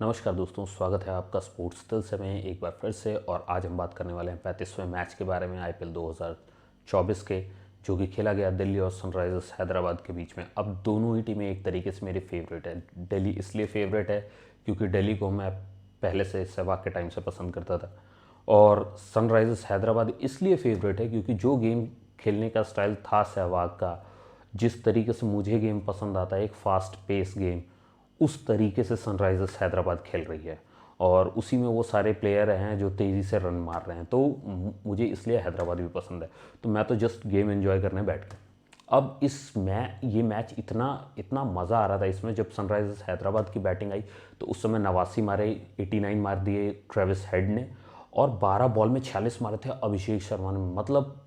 नमस्कार दोस्तों, स्वागत है आपका स्पोर्ट्स तल में एक बार फिर से। और आज हम बात करने वाले हैं 35वें मैच के बारे में आईपीएल 2024 के, जो कि खेला गया दिल्ली और सनराइजर्स हैदराबाद के बीच में। अब दोनों ही टीमें एक तरीके से मेरी फेवरेट है। दिल्ली इसलिए फेवरेट है क्योंकि दिल्ली को मैं पहले से सहवाग के टाइम से पसंद करता था, और सनराइजर्स हैदराबाद इसलिए फेवरेट है क्योंकि जो गेम खेलने का स्टाइल था सहवाग का, जिस तरीके से मुझे गेम पसंद आता है, एक फास्ट पेस गेम, उस तरीके से सनराइजर्स हैदराबाद खेल रही है। और उसी में वो सारे प्लेयर हैं जो तेज़ी से रन मार रहे हैं, तो मुझे इसलिए हैदराबाद भी पसंद है। तो मैं तो जस्ट गेम एंजॉय करने बैठ गया। अब ये मैच इतना इतना मज़ा आ रहा था इसमें। जब सनराइजर्स हैदराबाद की बैटिंग आई तो उस समय 89 मारे, 89 मार दिए ट्रेविस हेड ने, और 12 बॉल में 46 मारे थे अभिषेक शर्मा ने। मतलब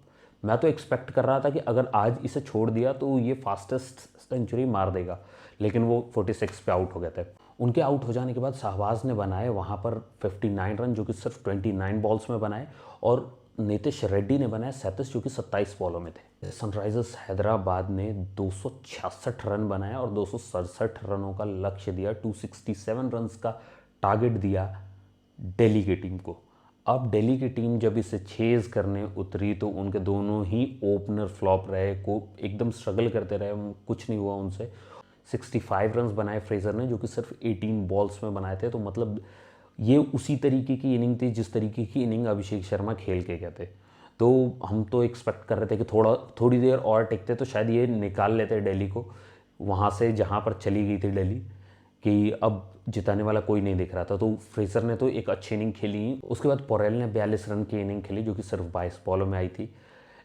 मैं तो एक्सपेक्ट कर रहा था कि अगर आज इसे छोड़ दिया तो ये फास्टेस्ट सेंचुरी मार देगा, लेकिन वो 46 पे आउट हो गए थे। उनके आउट हो जाने के बाद शाहबाज ने बनाए वहाँ पर 59 रन, जो कि सिर्फ 29 बॉल्स में बनाए, और नीतीश रेड्डी ने बनाए 37, जो कि 27 बॉलों में थे। सनराइजर्स हैदराबाद ने 266 रन बनाए और 267 रनों का लक्ष्य दिया, 267 रन्स का टारगेट दिया दिल्ली की टीम को। अब दिल्ली की टीम जब इसे चेज करने उतरी तो उनके दोनों ही ओपनर फ्लॉप रहे, को एकदम स्ट्रगल करते रहे, कुछ नहीं हुआ उनसे। 65 रन्स बनाए फ्रेजर ने, जो कि सिर्फ 18 बॉल्स में बनाए थे। तो मतलब ये उसी तरीके की इनिंग थी जिस तरीके की इनिंग अभिषेक शर्मा खेल के गए थे। तो हम तो एक्सपेक्ट कर रहे थे कि थोड़ी देर और टिकते तो शायद ये निकाल लेते दिल्ली को वहाँ से जहाँ पर चली गई थी दिल्ली, कि अब जिताने वाला कोई नहीं दिख रहा था। तो फ्रेजर ने तो एक अच्छी इनिंग खेली। उसके बाद पोरेल ने 42 रन की इनिंग खेली, जो कि सिर्फ 22 बॉलों में आई थी,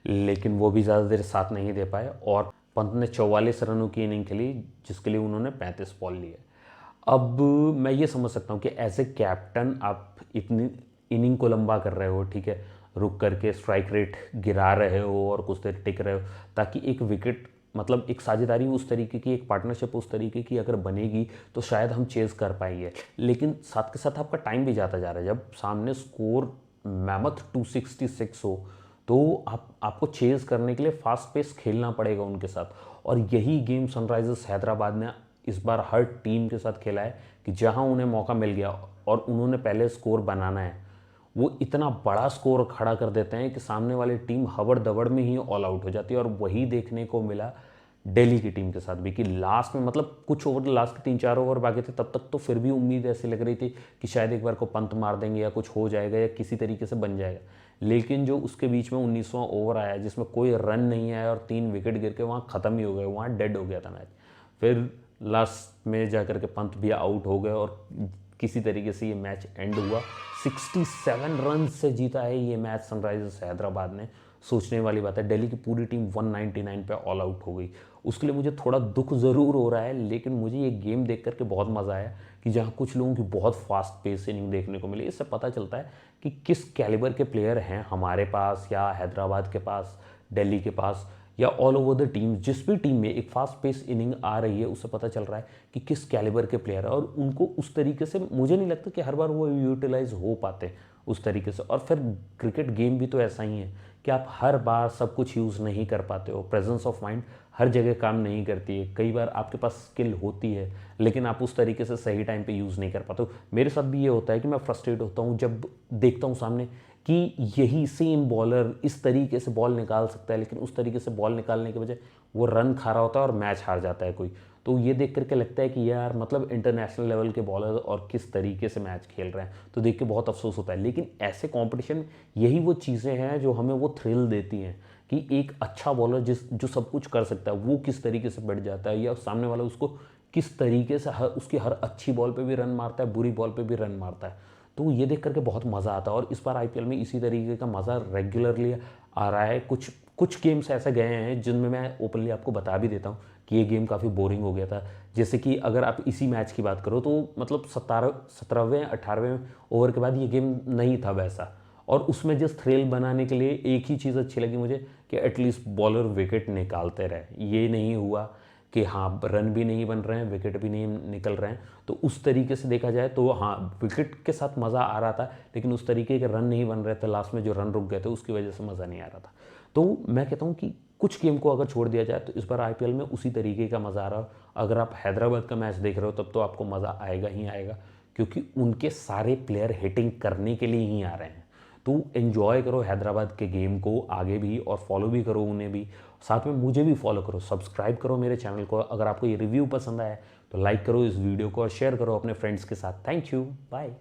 लेकिन वो भी ज़्यादा देर साथ नहीं दे पाए। और पंत ने 44 रनों की इनिंग खेली, जिसके लिए उन्होंने 35 बॉल लिए। अब मैं ये समझ सकता हूँ कि एज ए कैप्टन आप इतनी इनिंग को लंबा कर रहे हो, ठीक है, रुक करके स्ट्राइक रेट गिरा रहे हो और कुछ देर टिक रहे हो, ताकि एक विकेट, मतलब एक साझेदारी उस तरीके की, एक पार्टनरशिप उस तरीके की अगर बनेगी तो शायद हम चेज़ कर पाएंगे। लेकिन साथ के साथ आपका टाइम भी जाता जा रहा है। जब सामने स्कोर मैमथ 266 हो तो आपको चेज़ करने के लिए फास्ट पेस खेलना पड़ेगा उनके साथ। और यही गेम सनराइजर्स हैदराबाद ने इस बार हर टीम के साथ खेला है, कि जहां उन्हें मौका मिल गया और उन्होंने पहले स्कोर बनाना है, वो इतना बड़ा स्कोर खड़ा कर देते हैं कि सामने वाली टीम हबड़ दबड़ में ही ऑल आउट हो जाती है। और वही देखने को मिला दिल्ली की टीम के साथ भी, कि लास्ट में, मतलब कुछ ओवर, लास्ट के 3-4 ओवर बाकी थे, तब तक तो फिर भी उम्मीद ऐसी लग रही थी कि शायद एक बार को पंत मार देंगे या कुछ हो जाएगा या किसी तरीके से बन जाएगा। लेकिन जो उसके बीच में 19वां ओवर आया जिसमें कोई रन नहीं आया और 3 विकेट गिर के वहाँ ख़त्म ही हो गए, वहाँ डेड हो गया था मैच। फिर लास्ट में जाकर के पंत भी आउट हो गए और किसी तरीके से ये मैच एंड हुआ। 67 रन से जीता है ये मैच सनराइजर्स हैदराबाद ने। सोचने वाली बात है, दिल्ली की पूरी टीम 199 पे ऑल आउट हो गई। उसके लिए मुझे थोड़ा दुख ज़रूर हो रहा है, लेकिन मुझे ये गेम देख करके बहुत मज़ा आया कि जहाँ कुछ लोगों की बहुत फास्ट पेस इनिंग देखने को मिली। इससे पता चलता है कि किस कैलिबर के प्लेयर हैं हमारे पास, या हैदराबाद के पास, दिल्ली के पास, या ऑल ओवर द टीम। जिस भी टीम में एक फास्ट पेस इनिंग आ रही है, उससे पता चल रहा है कि किस कैलिबर के प्लेयर है, और उनको उस तरीके से मुझे नहीं लगता कि हर बार वो यूटिलाइज हो पाते उस तरीके से। और फिर क्रिकेट गेम भी तो ऐसा ही है कि आप हर बार सब कुछ यूज़ नहीं कर पाते हो। प्रेजेंस ऑफ माइंड हर जगह काम नहीं करती है। कई बार आपके पास स्किल होती है, लेकिन आप उस तरीके से सही टाइम पे यूज़ नहीं कर पाते हो। मेरे साथ भी ये होता है कि मैं फ्रस्ट्रेट होता हूँ जब देखता हूँ सामने कि यही सेम बॉलर इस तरीके से बॉल निकाल सकता है, लेकिन उस तरीके से बॉल निकालने के बजाय वो रन खा रहा होता है और मैच हार जाता है कोई। तो ये देख करके लगता है कि यार, मतलब इंटरनेशनल लेवल के बॉलर और किस तरीके से मैच खेल रहे हैं, तो देख के बहुत अफसोस होता है। लेकिन ऐसे कंपटीशन, यही वो चीज़ें हैं जो हमें वो थ्रिल देती हैं, कि एक अच्छा बॉलर जो सब कुछ कर सकता है, वो किस तरीके से बढ़ जाता है, या सामने वाला उसको किस तरीके से उसकी हर अच्छी बॉल पे भी रन मारता है, बुरी बॉल पे भी रन मारता है। तो ये देख करके बहुत मज़ा आता है। और इस बार आईपीएल में इसी तरीके का मज़ा रेगुलरली आ रहा है। कुछ कुछ गेम्स ऐसे गए हैं जिनमें मैं ओपनली आपको बता भी देता हूँ कि ये गेम काफ़ी बोरिंग हो गया था। जैसे कि अगर आप इसी मैच की बात करो तो मतलब 17वें 18वें ओवर के बाद ये गेम नहीं था वैसा। और उसमें जिस थ्रिल बनाने के लिए एक ही चीज़ अच्छी लगी मुझे, कि एटलीस्ट बॉलर विकेट निकालते रहे। ये नहीं हुआ कि हाँ, रन भी नहीं बन रहे हैं, विकेट भी नहीं निकल रहे हैं। तो उस तरीके से देखा जाए तो हाँ, विकेट के साथ मज़ा आ रहा था, लेकिन उस तरीके के रन नहीं बन रहे थे। लास्ट में जो रन रुक गए थे उसकी वजह से मज़ा नहीं आ रहा था। तो मैं कहता हूँ कि कुछ गेम को अगर छोड़ दिया जाए तो इस बार आईपीएल में उसी तरीके का मज़ा आ रहा है। अगर आप हैदराबाद का मैच देख रहे हो तब तो आपको मज़ा आएगा ही आएगा, क्योंकि उनके सारे प्लेयर हिटिंग करने के लिए ही आ रहे हैं। तो एंजॉय करो हैदराबाद के गेम को आगे भी, और फॉलो भी करो उन्हें भी, साथ में मुझे भी फॉलो करो, सब्सक्राइब करो मेरे चैनल को। अगर आपको ये रिव्यू पसंद आया तो लाइक करो इस वीडियो को और शेयर करो अपने फ्रेंड्स के साथ। Thank you, bye.